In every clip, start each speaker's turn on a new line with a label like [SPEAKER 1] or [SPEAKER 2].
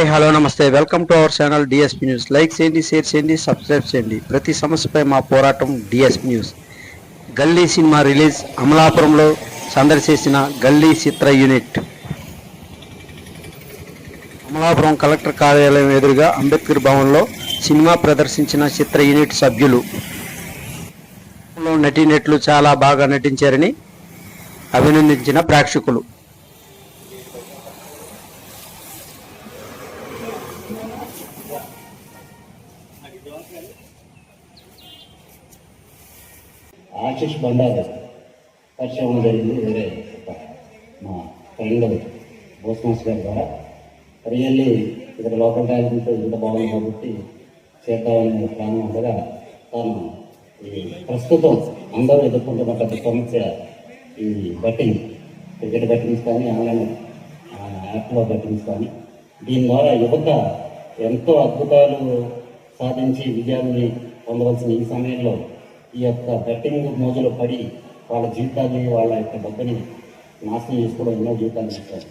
[SPEAKER 1] Hi hello నమస్తే welcome to our channel DSP news. Like చేయండి, share చేయండి, subscribe చేయండి. ప్రతి సమస్యపై మా పోరాటం డిఎస్పీ న్యూస్. గల్లీ సినిమా రిలీజ్ అమలాపురంలో సందడి చేసిన గల్లీ చిత్ర యూనిట్. అమలాపురం కలెక్టర్ కార్యాలయం ఎదురుగా అంబేద్కర్ భవన్లో సినిమా ప్రదర్శించిన చిత్ర యూనిట్ సభ్యులు. నటీనటులు చాలా బాగా నటించారని అభినందించిన ప్రేక్షకులు.
[SPEAKER 2] ఆశీష్ బండారు పరిచయం జరిగింది. వేరే మా ఫ్రెండ్ బోస్మాస్ గారి ద్వారా రియల్లీ ఇక్కడ లోకల్ టాలెంట్ ఇంత బాగుంది కాబట్టి చేద్దామనే ప్లాన్ ఉండగా తాను ఈ ప్రస్తుతం అందరూ ఎదుర్కొంటున్న పెద్ద సమస్య ఈ బెట్టింగ్, క్రికెట్ బెట్టింగ్స్ కానీ ఆన్లైన్ యాప్లో బెట్టింగ్స్ కానీ, దీని ద్వారా యువత ఎంతో అద్భుతాలు సాధించి విజయాన్ని పొందవలసిన ఈ సమయంలో ఈ యొక్క బెట్టింగ్ మోజులో పడి వాళ్ళ జీవితాన్ని, వాళ్ళ యొక్క డబ్బుని నాశనం చేసుకోవడం ఎన్నో జీవితాలు ఇస్తారు.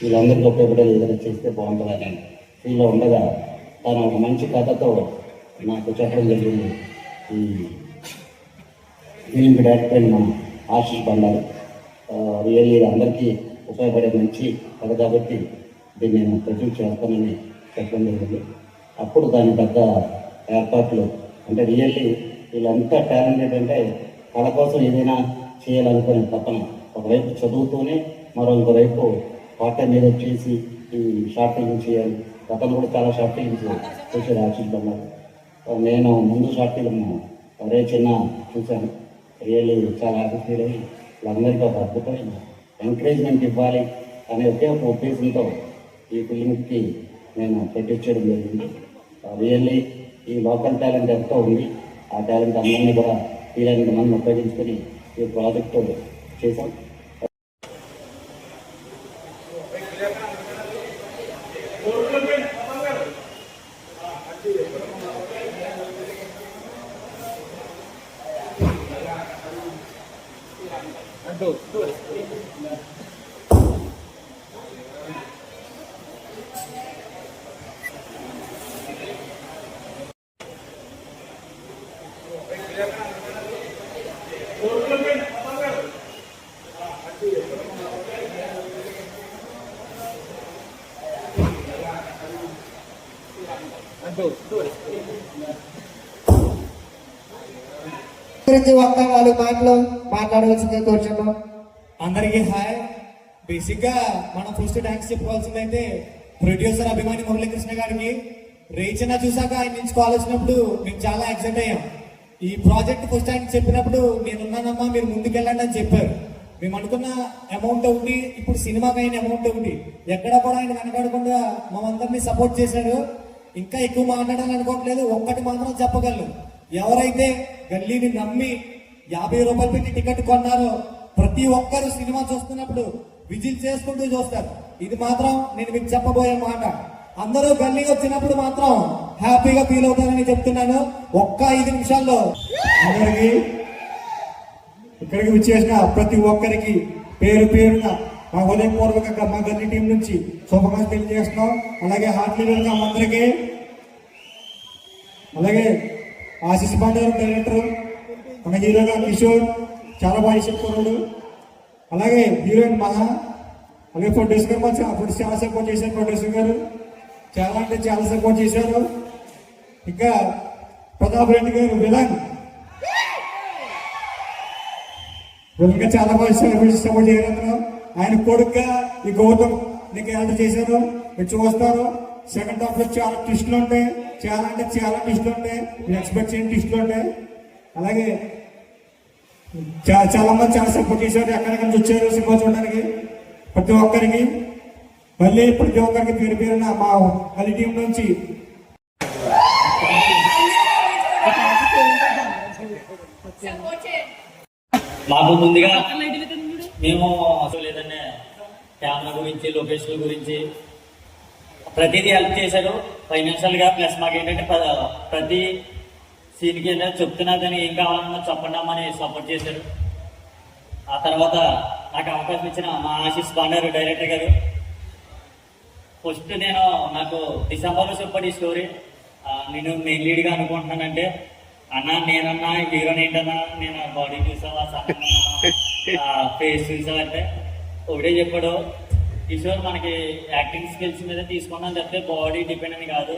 [SPEAKER 2] వీళ్ళందరికీ ఉపయోగపడేది ఏదైనా చేస్తే బాగుంటుందని ఫీల్లో ఉండగా తను ఒక మంచి కథతో నాకు చెప్పడం జరిగింది. ఈ ఫిలింకి డైరెక్టర్ అయిన ఆశీష్ బండారు రియల్లీ అందరికీ ఉపయోగపడే మంచి కథ కాబట్టి దీన్ని నేను ప్రొడ్యూస్ చేస్తానని చెప్పడం జరిగింది. అప్పుడు దాని పెద్ద ఏర్పాట్లు అంటే రియల్లీ వీళ్ళంతా టాలెంటెడ్ అంటే కళ కోసం ఏదైనా చేయాలనుకునే తప్పన ఒకవైపు చదువుతూనే మరొకవైపు పార్ట్ టైం మీద చేసి ఈ షార్ట్ ఫిల్మ్ చేయాలి. గతంలో కూడా చాలా షార్ట్ ఫిల్మ్స్ చేసేది ఆశీష్ బండారు. నేను ముందు షార్ట్ ఫిల్మ్ అదే చిన్న చూశాను. రియల్లీ చాలా హ్యాపీ ఫీల్ అయ్యి వీళ్ళందరికీ ఒక అద్భుతమైన ఎంకరేజ్మెంట్ ఇవ్వాలి అనే ఒకే ఒక ఉద్దేశంతో ఈ ఫిల్మ్కి నేను ప్రొడ్యూస్ చేయడం జరిగింది. రియల్లీ ఈ లోకల్ టాలెంట్ ఎంతో ఉంది. ఆ టాలెంట్ అందరినీ కూడా వీలైనంత మంది ఉపయోగించుకొని ఈ ప్రాజెక్టు చేశాం.
[SPEAKER 3] గురించి ఒక్క 4 మాటలు మాట్లాడవలసిందే కోరుచున్నాం.
[SPEAKER 4] అందరికీ హాయ్. బేసిక్ గా మనం ఫస్ట్ థ్యాంక్స్ చెప్పుకోవాల్సిందైతే ప్రొడ్యూసర్ అభిమాని మురళీకృష్ణ గారికి. రేచన చూసాక ఆయన నుంచి కాల్ వచ్చినప్పుడు మేము చాలా ఎక్సైట్ అయ్యాం. ఈ ప్రాజెక్ట్ ఫస్ట్ ఆయన చెప్పినప్పుడు నేనున్నానమ్మా మీరు ముందుకెళ్ళండి అని చెప్పారు. మేము అనుకున్న అమౌంట్ ఒకటి, ఇప్పుడు సినిమాకి అయిన అమౌంట్ ఒకటి, ఎక్కడ కూడా ఆయన వెనకాడకుండా మమ్మల్ని సపోర్ట్ చేశారు. ఇంకా ఎక్కువ మాట్లాడాలని అనుకోవట్లేదు. ఒక్కటి మాత్రం చెప్పగలను, ఎవరైతే గల్లీని నమ్మి 50 రూపాయలు పెట్టి టికెట్ కొన్నారో ప్రతి ఒక్కరు సినిమా చూస్తున్నప్పుడు విజిల్ చేసుకుంటూ చూస్తారు. ఇది మాత్రం నేను మీకు చెప్పబోయే మాట. అందరూ గల్లీ వచ్చినప్పుడు మాత్రం హ్యాపీగా ఫీల్ అవుతారని చెప్తున్నాను. ఒక్క 5 నిమిషాల్లో అందరికి ఇక్కడికి విచ్చేసిన ప్రతి ఒక్కరికి పేరు పేరున మా హృదయపూర్వకంగా మా గల్లీ టీం నుంచి శుభాకాంక్షలు తెలియజేస్తున్నాం. అలాగే హార్ట్లీ వెల్కమ్ అందరికీ. అలాగే ఆశీష్ బండారు డైరెక్టర్, మన హీరోగా కిషోర్ చాలా బాగా చెప్పుకున్నాడు. అలాగే హీరోయిన్ మహా, అలాగే ప్రొడ్యూసర్ గారు చాలా సపోర్ట్ చేశారు. ప్రొడ్యూసర్ గారు చాలా అంటే చాలా సపోర్ట్ చేశారు. ఇంకా ప్రతాప్ రెడ్డి గారు విలన్ గా చాలా బాగా సపోర్ట్ చేయగలుగుతున్నాం. ఆయన కొడుకుగా ఈ గౌతమ్ నీకు ఎంత చేశారు మీరు చూస్తారు. సెకండ్ హాఫ్ లో చాలా ట్విస్టులు ఉంటాయి, చాలా అంటే చాలా ట్విస్టులు ఉంటాయి, మీరు ఎక్స్పెక్ట్ చేయని ట్విస్టులు ఉంటాయి. అలాగే చాలా మంది చాలా సపోర్ట్ చేశారు. ఎక్కడెక్కడ నుంచి వచ్చారు సినిమా చూడడానికి ప్రతి ఒక్కరికి. మళ్ళీ ప్రతి ఒక్కరికి పేరు పేరున మా మళ్ళీ టీం నుంచి
[SPEAKER 5] మాకు ముందుగా మేము అసలు లేదనే కెమెరా గురించి, లొకేషన్ గురించి ప్రతిదీ హెల్ప్ చేశారు ఫైనాన్షియల్ గా. ప్లస్ మాకు ఏంటంటే ప్రతి సీన్కి ఏంటంటే చెప్తున్నా కానీ ఏం కావాలన్నా చెప్పండామని సపోర్ట్ చేశారు. ఆ తర్వాత నాకు అవకాశం ఇచ్చిన మా ఆశీష్ బండారు డైరెక్టర్ గారు ఫస్ట్ నాకు డిసెంబర్లో చెప్పాడు ఈ స్టోరీ. నేను మెయిన్ లీడ్గా అనుకుంటున్నానంటే, అన్నా నేనన్నా హీరోని ఏంటన్నా, నేను బాడీ చూసావా, ఫేస్ చూసావా అంటే ఒకటే చెప్పాడు, కిషోర్ మనకి యాక్టింగ్ స్కిల్స్ మీద తీసుకున్నాను చెప్తే బాడీ డిపెండ్ అని కాదు.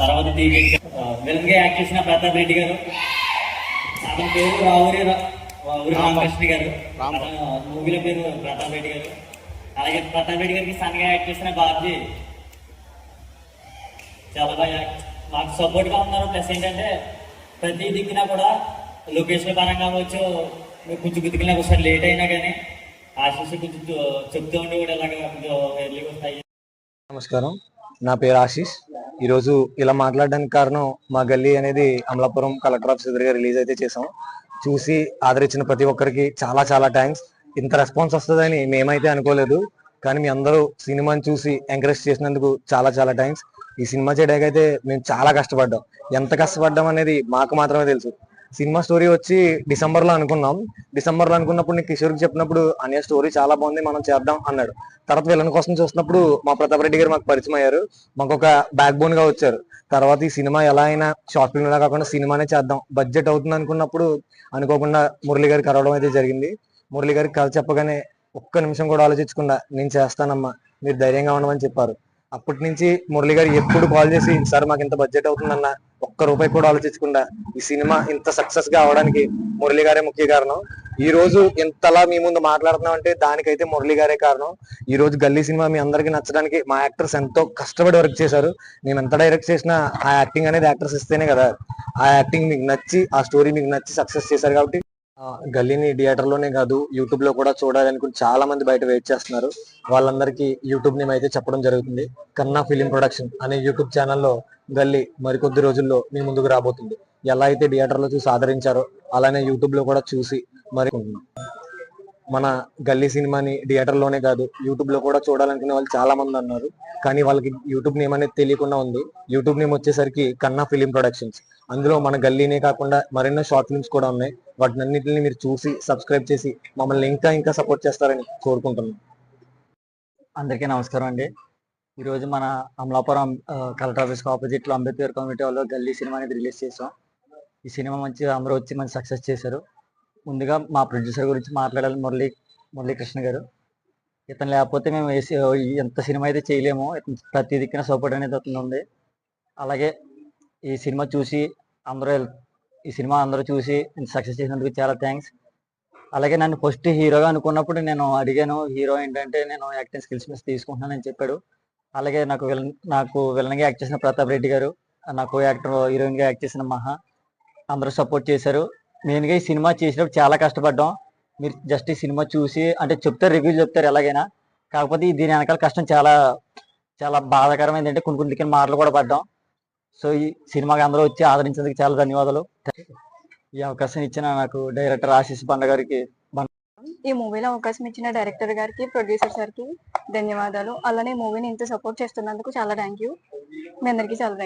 [SPEAKER 5] తర్వాత విలన్ గా యాక్ట్ చేసిన ప్రతాప్ రెడ్డి గారు, అతని పేరు రావురి రామకృష్ణ గారు, మూవీల పేరు ప్రతాప్ రెడ్డి గారు. అలాగే ప్రతాప్ రెడ్డి గారికి సన్ గా యాక్ట్ చేసిన బాబ్జీ చాలా బాగా మాకు సపోర్ట్ గా ఉన్నారు. ప్లస్ ఏంటంటే ప్రతి దిక్కున కూడా లొకేషన్ పరంగా అవ్వచ్చు, కొంచెం గుర్తుకెళ్ళినా ఒకసారి లేట్ అయినా కానీ ఆశీస్ కొంచెం చెప్తూ ఉండి కూడా ఇలాగ ఎర్లీగా వస్తాయి.
[SPEAKER 6] నమస్కారం, నా పేరు ఆశీష్. ఈరోజు ఇలా మాట్లాడడానికి కారణం, మా గల్లీ అనేది అమలాపురం కలెక్టర్ ఆఫీస్ ఎదురుగా రిలీజ్ అయితే చేసాం. చూసి ఆదరించిన ప్రతి ఒక్కరికి చాలా చాలా థ్యాంక్స్. ఇంత రెస్పాన్స్ వస్తుందని మేమైతే అనుకోలేదు, కానీ మీ అందరూ సినిమాని చూసి ఎంకరేజ్ చేసినందుకు చాలా చాలా థ్యాంక్స్. ఈ సినిమా చేయడానికైతే మేము చాలా కష్టపడ్డాం. ఎంత కష్టపడ్డాం అనేది మాకు మాత్రమే తెలుసు. సినిమా స్టోరీ వచ్చి డిసెంబర్లో అనుకున్నాం. డిసెంబర్లో అనుకున్నప్పుడు నేను కిషోర్కి చెప్పినప్పుడు, అనే స్టోరీ చాలా బాగుంది, మనం చేద్దాం అన్నాడు. తర్వాత విలన్ కోసం చూసినప్పుడు మా ప్రతాప్ రెడ్డి గారు మాకు పరిచయం అయ్యారు, మాకు ఒక బ్యాక్ బోన్ గా వచ్చారు. తర్వాత ఈ సినిమా ఎలా అయినా షార్ట్ ఫిల్మ్ లా కాకుండా సినిమానే చేద్దాం, బడ్జెట్ అవుతుంది అనుకున్నప్పుడు అనుకోకుండా మురళి గారికి కలవడం అయితే జరిగింది. మురళి గారికి కథ చెప్పగానే ఒక్క నిమిషం కూడా ఆలోచించకుండా, నేను చేస్తానమ్మా, మీరు ధైర్యంగా ఉండమని చెప్పారు. అప్పటి నుంచి మురళి గారు ఎప్పుడు కాల్ చేసి, సార్ మాకు ఇంత బడ్జెట్ అవుతుందన్న, ఒక్క రూపాయి కూడా ఆలోచించకుండా ఈ సినిమా ఇంత సక్సెస్ గా అవడానికి మురళి గారే ముఖ్య కారణం. ఈ రోజు ఇంతలా మీ ముందు మాట్లాడుతున్నాం అంటే దానికైతే మురళి గారే కారణం. ఈ రోజు గల్లీ సినిమా మీ అందరికి నచ్చడానికి మా యాక్టర్స్ ఎంతో కష్టపడి వర్క్ చేశారు. మేము ఎంత డైరెక్ట్ చేసినా ఆ యాక్టింగ్ అనేది యాక్టర్స్ ఇస్తేనే కదా. ఆ యాక్టింగ్ మీకు నచ్చి, ఆ స్టోరీ మీకు నచ్చి సక్సెస్ చేశారు. కాబట్టి గల్లీని థియేటర్ లోనే కాదు, యూట్యూబ్ లో కూడా చూడాలనుకుని చాలా మంది బయట వెయిట్ చేస్తున్నారు. వాళ్ళందరికీ యూట్యూబ్ నేమ్ అయితే చెప్పడం జరుగుతుంది. కన్నా ఫిలిం ప్రొడక్షన్ అనే యూట్యూబ్ ఛానల్లో గల్లీ మరికొద్ది రోజుల్లో మీ ముందుకు రాబోతుంది. ఎలా అయితే థియేటర్ లో చూసి ఆదరించారో అలానే యూట్యూబ్ లో కూడా చూసి మరి మన గల్లీ సినిమాని థియేటర్ లోనే కాదు, యూట్యూబ్ లో కూడా చూడాలనుకునే వాళ్ళు చాలా మంది అన్నారు. కానీ వాళ్ళకి యూట్యూబ్ నేమ్ అనేది తెలియకుండా ఉంది. యూట్యూబ్ నేమ్ వచ్చేసరికి కన్నా ఫిలిం ప్రొడక్షన్స్. అందులో మన గల్లీనే కాకుండా మరెన్నో షార్ట్ ఫిల్మ్స్ కూడా ఉన్నాయి. వాటిని అన్నింటినీ మీరు చూసి సబ్స్క్రైబ్ చేసి మమ్మల్ని ఇంకా ఇంకా సపోర్ట్ చేస్తారని కోరుకుంటున్నాం. అందరికీ నమస్కారం అండి. ఈరోజు మన అమలాపురం కలెక్టర్ ఆఫీస్ ఆపోజిట్ లో అంబేద్కర్ కమ్యూనిటీ హాల్లో గల్లీ సినిమా అనేది రిలీజ్ చేసాం. ఈ సినిమా అందరూ వచ్చి మంచి సక్సెస్ చేశారు. ముందుగా మా ప్రొడ్యూసర్ గురించి మాట్లాడాలి, మురళీకృష్ణ గారు. ఇతను లేకపోతే మేము ఎంత సినిమా అయితే చేయలేము. ప్రతి దిక్కున సపోర్ట్ అనేది అవుతుంది. అలాగే ఈ సినిమా చూసి అందరూ చూసి సక్సెస్ చేసినందుకు చాలా థ్యాంక్స్. అలాగే నన్ను ఫస్ట్ హీరోగా అనుకున్నప్పుడు నేను అడిగాను, హీరో ఏంటంటే నేను యాక్టింగ్ స్కిల్స్ మీద తీసుకుంటున్నానని చెప్పాడు. అలాగే నాకు విలన్గా యాక్ట్ చేసిన ప్రతాప్ రెడ్డి గారు, నాకు హీరోయిన్ గా యాక్ట్ చేసిన మహా, అందరూ సపోర్ట్ చేశారు. మెయిన్గా ఈ సినిమా చేసినప్పుడు చాలా కష్టపడ్డాం. మీరు జస్ట్ ఈ సినిమా చూసి అంటే చెప్తారు, రివ్యూ చెప్తారు ఎలాగైనా. కాకపోతే దీని వెనకాల కష్టం చాలా చాలా బాధాకరమైంది. అంటే కొన్ని దిక్కున మాటలు కూడా పడ్డాం. సో ఈ సినిమాకి అందరూ వచ్చి ఆదరించేందుకు చాలా ధన్యవాదాలు. ఈ అవకాశం ఇచ్చిన నాకు డైరెక్టర్ ఆశీస్ బండ గారికి,
[SPEAKER 7] ఈ మూవీలో అవకాశం ఇచ్చిన డైరెక్టర్ గారికి, ప్రొడ్యూసర్ సార్కి ధన్యవాదాలు. అలానే మూవీని ఇంత సపోర్ట్ చేస్తున్నందుకు చాలా థ్యాంక్ యూ. మీ అందరికీ చాలా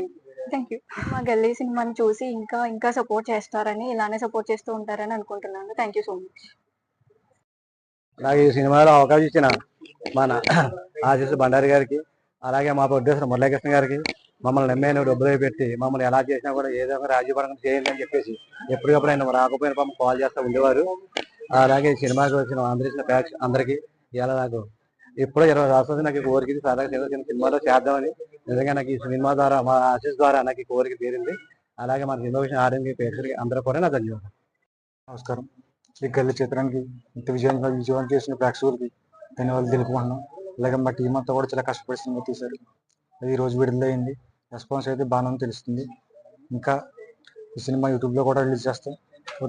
[SPEAKER 7] థ్యాంక్ యూ. మా గల్లీ సినిమాని చూసి ఇంకా ఇంకా సపోర్ట్ చేస్తారని, ఇలానే సపోర్ట్ చేస్తూ ఉంటారని అనుకుంటున్నాను. Thank you so much.
[SPEAKER 6] నాకు ఈ సినిమాలో అవకాశం ఇచ్చిన మన ఆశీస్ బండారి గారికి, అలాగే మా ప్రొడ్యూసర్ మురళీకృష్ణ గారికి, మమ్మల్ని నమ్మే డబ్బులు పెట్టి మమ్మల్ని ఎలా చేసినా కూడా ఏదో రాజ్యపరంగా చేయండి అని చెప్పేసి ఎప్పటికప్పుడు ఆయన రాకపోయిన పాపం కాల్ చేస్తూ ఉండేవారు. అలాగే సినిమాకి వచ్చిన ఆంధ్రదేశ్ ఫ్యాక్స్ అందరికీ ఇలా నాకు ఎప్పుడో 20 రాష్ట్రాలు నాకు కోరిక సాధారణ సినిమాలో చేద్దామని. నిజంగా నాకు ఈ సినిమా ద్వారా, మా ఆశీస్ ద్వారా నాకు ఈ కోరిక తీరింది. అలాగే మన సినిమా విషయం ఆర్ఎంకి పేరు అందరూ కూడా నా ధన్యవాదాలు. నమస్కారం. ఈ గల్లీ చిత్రానికి ఇంత విజయం చేసిన ప్రేక్షకులకి ధన్యవాదాలు తెలుపుకుంటున్నాం. అలాగే మా టీం అంతా కూడా చాలా కష్టపడి సినిమా తీశారు. అది ఈ రోజు విడుదలైంది. రెస్పాన్స్ అయితే బాగానే తెలుస్తుంది. ఇంకా ఈ సినిమా యూట్యూబ్లో కూడా రిలీజ్ చేస్తాం,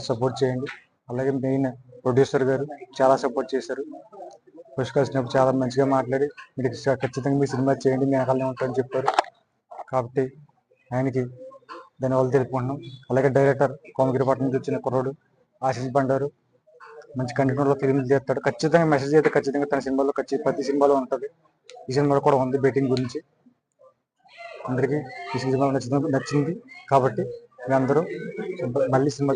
[SPEAKER 6] సపోర్ట్ చేయండి. అలాగే మెయిన్ ప్రొడ్యూసర్ గారు చాలా సపోర్ట్ చేశారు. ఫస్ట్ కలిసినప్పుడు చాలా మంచిగా మాట్లాడి, మీరు ఖచ్చితంగా మీ సినిమా చేయండి, మీ వెనకాలనే ఉంటారని చెప్పారు. కాబట్టి ఆయనకి ధన్యవాదాలు తెలుపుకుంటున్నాం. అలాగే డైరెక్టర్ కోమగిరిపట్నం నుంచి వచ్చిన కుర్రాడు ఆశీస్ బండారు మంచి కంటెంట్లో ఫిల్మ్ చేస్తాడు. ఖచ్చితంగా మెసేజ్ అయితే ఖచ్చితంగా తన సినిమాలో ప్రతి సినిమాలో ఉంటుంది. ఈ సినిమాలో కూడా ఉంది బెట్టింగ్ గురించి. అందరికీ ఈ సినిమా నచ్చింది. కాబట్టి మీ అందరూ మళ్ళీ సినిమా